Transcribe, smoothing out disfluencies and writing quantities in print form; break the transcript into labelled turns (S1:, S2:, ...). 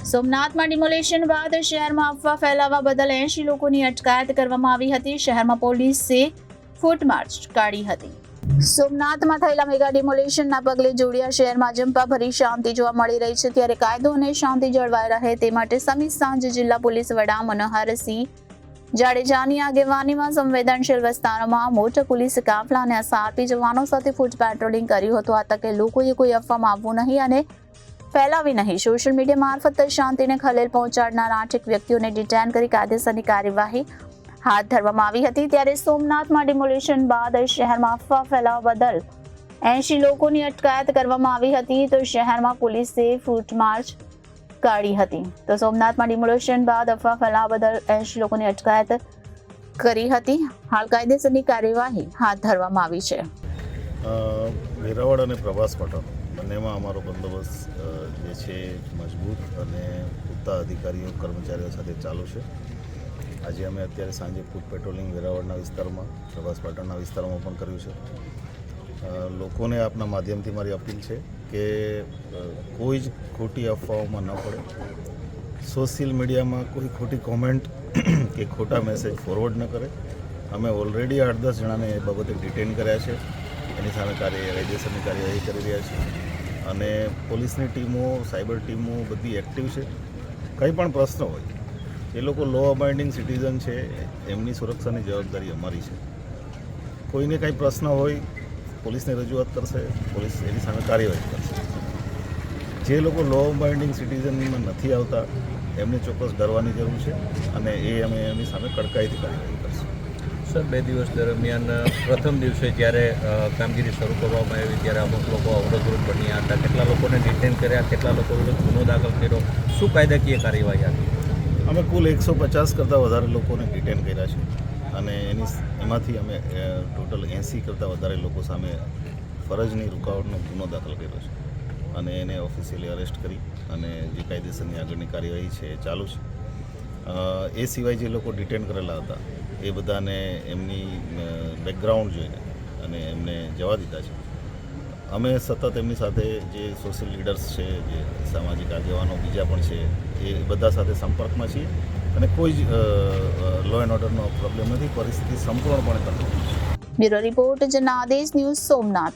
S1: સોમનાથમાં ડિમોલેશન બાદ શહેરમાં અફવા ફેલાવવા બદલ 80 લોકોની અટકાયત કરવામાં આવી હતી. શહેરમાં પોલીસે ફૂટ માર્ચ કાઢી હતી. સોમનાથમાં થયેલા મેગા ડિમોલેશનના પગલે જોડિયા શહેરમાં જંપાભરી શાંતિ જોવા મળી રહી છે. ત્યારે કાયદો અને શાંતિ જળવાઈ રહે તે માટે સમી સાંજ જિલ્લા પોલીસ વડા મનોહરસિંહ જાડેજાની આગેવાનીમાં સંવેદનશીલ વિસ્તારોમાં મોટા પોલીસ કાફલા અને એસઆરપી જવાનો સાથે ફૂટ પેટ્રોલિંગ કર્યું હતું. આ તકે લોકોએ કોઈ અફવામાં આવવું નહીં અને ફેલાવી નહીં. સોશિયલ મીડિયા મારફત શાંતિને ખલેલ પહોંચાડનાર 8 વ્યક્તિઓને ડિટેન કરી કાયદેસરની કાર્યવાહી હાથ ધરવામાં આવી હતી. ત્યારે સોમનાથમાં ડિમોલેશન બાદ શહેરમાં અફવા ફેલાવવા બદલ 80 લોકોની અટકાયત કરવામાં આવી હતી. તો શહેરમાં પોલીસે ફૂટ માર્ચ કાઢી હતી. તો સોમનાથમાં ડિમોલેશન બાદ અફવા ફેલાવવા બદલ 80 લોકોની અટકાયત કરી હતી. હાલ કાયદેસરની કાર્યવાહી હાથ ધરવામાં આવી છે.
S2: વેરાવળ અને પ્રભાસ પાટણ બંનેમાં અમારો બંદોબસ્ત જે છે મજબૂત અને પૂરતા અધિકારીઓ કર્મચારીઓ સાથે ચાલુ છે. આજે અમે અત્યારે સાંજે ફૂટ પેટ્રોલિંગ વેરાવળના વિસ્તારમાં, પ્રભાસ પાટણના વિસ્તારોમાં પણ કર્યું છે. લોકોને આપના માધ્યમથી મારી અપીલ છે કે કોઈ જ ખોટી અફવાઓમાં ન પડે. સોશિયલ મીડિયામાં કોઈ ખોટી કોમેન્ટ કે ખોટા મેસેજ ફોરવર્ડ ન કરે. અમે ઓલરેડી 8-10 જણાને એ બાબતે ડિટેન કર્યા છે. એની સામે કાયદેસરની કાર્યવાહી કરી રહ્યા છે અને પોલીસની ટીમો, સાયબર ટીમો બધી એક્ટિવ છે. કંઈ પણ પ્રશ્ન હોય, એ લોકો લો અબાઇન્ડિંગ સિટીઝન છે, એમની સુરક્ષાની જવાબદારી અમારી છે. કોઈને કંઈ પ્રશ્ન હોય, પોલીસને રજૂઆત કરશે, પોલીસ એની સામે કાર્યવાહી કરશે. જે લોકો લો અબાઇન્ડિંગ સિટીઝનમાં નથી આવતા એમને ચોક્કસ ડરવાની જરૂર છે અને એ અમે એમની સામે કડકાઈથી કાર્યવાહી કરશું.
S3: સર, 2 દિવસ દરમિયાન પ્રથમ દિવસે જ્યારે કામગીરી શરૂ કરવામાં આવી ત્યારે અમુક લોકો અવરોધરૂપ બન્યા હતા. કેટલા લોકોને ડિટેન કર્યા, કેટલા લોકો વિરુદ્ધ ગુનો દાખલ કર્યો, શું કાયદાકીય કાર્યવાહી હતી?
S2: અમે કુલ 150 કરતાં વધારે લોકોને ડિટેન કર્યા છે અને એમાંથી અમે ટોટલ 80 કરતાં વધારે લોકો સામે ફરજની રૂકાવટનો ગુનો દાખલ કર્યો છે અને એને ઓફિશિયલી અરેસ્ટ કરી અને જે કાયદેસરની આગળની કાર્યવાહી છે એ ચાલુ છે. એ સિવાય જે લોકો ડિટેન કરેલા હતા એ બધાને એમની બેકગ્રાઉન્ડ જોઈને અને એમને જવા દીધા છે. અમે સતત એમની સાથે જે સોશિયલ લીડર્સ છે, જે સામાજિક આગેવાનો બીજા પણ છે, એ બધા સાથે સંપર્કમાં છીએ અને કોઈ જ લો એન્ડ ઓર્ડરનો પ્રોબ્લેમ નથી. પરિસ્થિતિ સંપૂર્ણપણે કંટ્રોલ છે.
S1: Bureau report Janadesh news, Somnath.